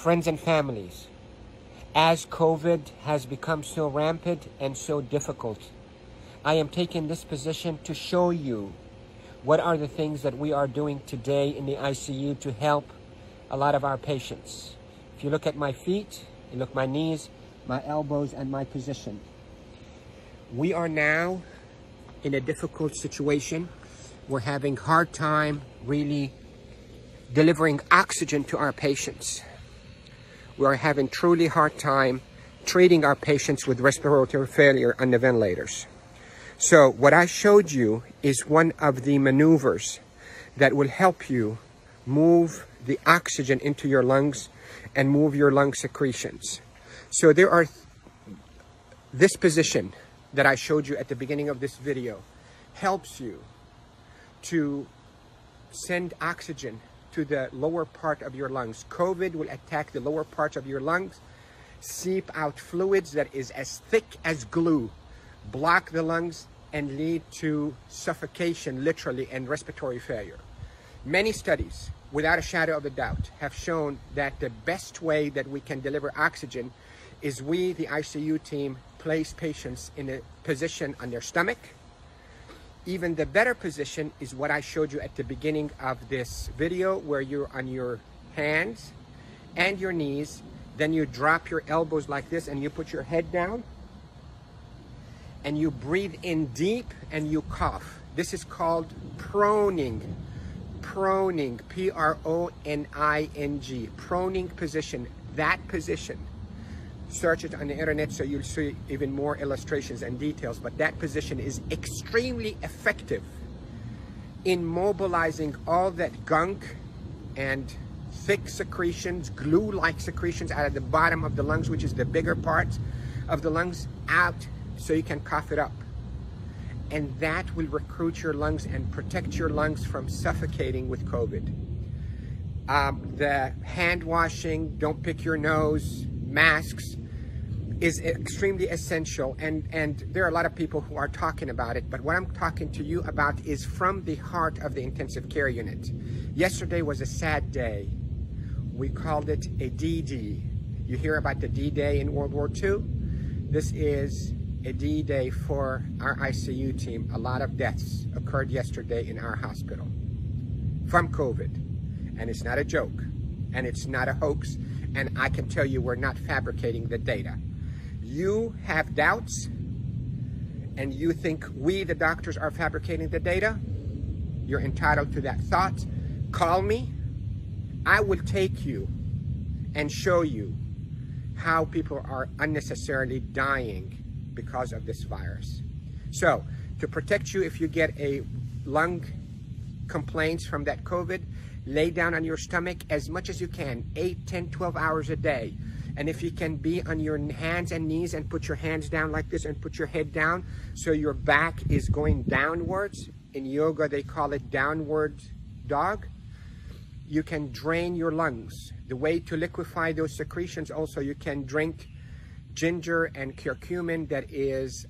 friends and families, as COVID has become so rampant and so difficult, I am taking this position to show you what are the things that we are doing today in the ICU to help a lot of our patients. If you look at my feet, you look at my knees, my elbows, and my position. We are now in a difficult situation. We're having a hard time really delivering oxygen to our patients. We are having truly hard time treating our patients with respiratory failure on the ventilators. So what I showed you is one of the maneuvers that will help you move the oxygen into your lungs and move your lung secretions. So there are this position that I showed you at the beginning of this video helps you to send oxygen to the lower part of your lungs. COVID will attack the lower parts of your lungs, seep out fluids that is as thick as glue, block the lungs, and lead to suffocation, literally, and respiratory failure. Many studies, without a shadow of a doubt, have shown that the best way that we can deliver oxygen is we, the ICU team, place patients in a position on their stomach. Even the better position is what I showed you at the beginning of this video, where you're on your hands and your knees, then you drop your elbows like this and you put your head down and you breathe in deep and you cough. This is called proning. Proning, P-R-O-N-I-N-G, proning position. That position, search it on the internet so you'll see even more illustrations and details, but that position is extremely effective in mobilizing all that gunk and thick secretions, glue-like secretions out of the bottom of the lungs, which is the bigger part of the lungs, out so you can cough it up. And that will recruit your lungs and protect your lungs from suffocating with COVID. The hand washing, don't pick your nose, masks is extremely essential. And there are a lot of people who are talking about it, but what I'm talking to you about is from the heart of the intensive care unit. Yesterday was a sad day. We called it a D-Day. You hear about the D-Day in World War II? This is a D-Day for our ICU team. A lot of deaths occurred yesterday in our hospital from COVID. And it's not a joke, and it's not a hoax, and I can tell you we're not fabricating the data. You have doubts, and you think we, the doctors, are fabricating the data. You're entitled to that thought. Call me. I will take you and show you how people are unnecessarily dying because of this virus. So, to protect you if you get a lung complaints from that COVID, lay down on your stomach as much as you can, 8, 10, 12 hours a day. And if you can be on your hands and knees and put your hands down like this and put your head down so your back is going downwards. In yoga, they call it downward dog. You can drain your lungs. The way to liquefy those secretions also, you can drink ginger and curcumin that is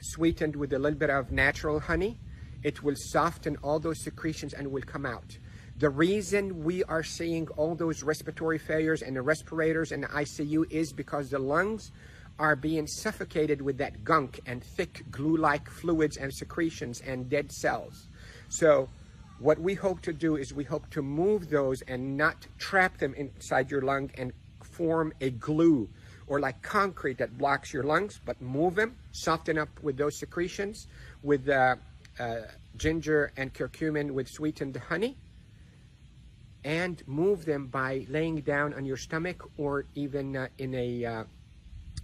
sweetened with a little bit of natural honey. It will soften all those secretions and will come out. The reason we are seeing all those respiratory failures and the respirators and the ICU is because the lungs are being suffocated with that gunk and thick glue-like fluids and secretions and dead cells. So what we hope to do is we hope to move those and not trap them inside your lung and form a glue or like concrete that blocks your lungs, but move them, soften up with those secretions with ginger and curcumin with sweetened honey, and move them by laying down on your stomach or even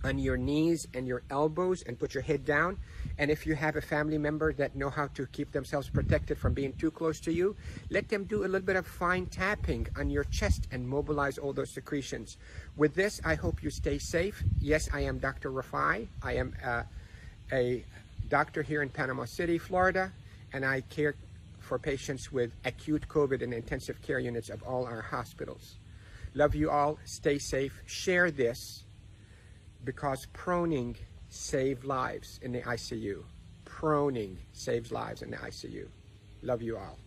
on your knees and your elbows and put your head down. And if you have a family member that know how to keep themselves protected from being too close to you, let them do a little bit of fine tapping on your chest and mobilize all those secretions. With this, I hope you stay safe. Yes, I am Dr. Rafai. I am a doctor here in Panama City, Florida, and I care for patients with acute COVID in intensive care units of all our hospitals. Love you all. Stay safe. Share this, because proning saves lives in the ICU. Proning saves lives in the ICU. Love you all.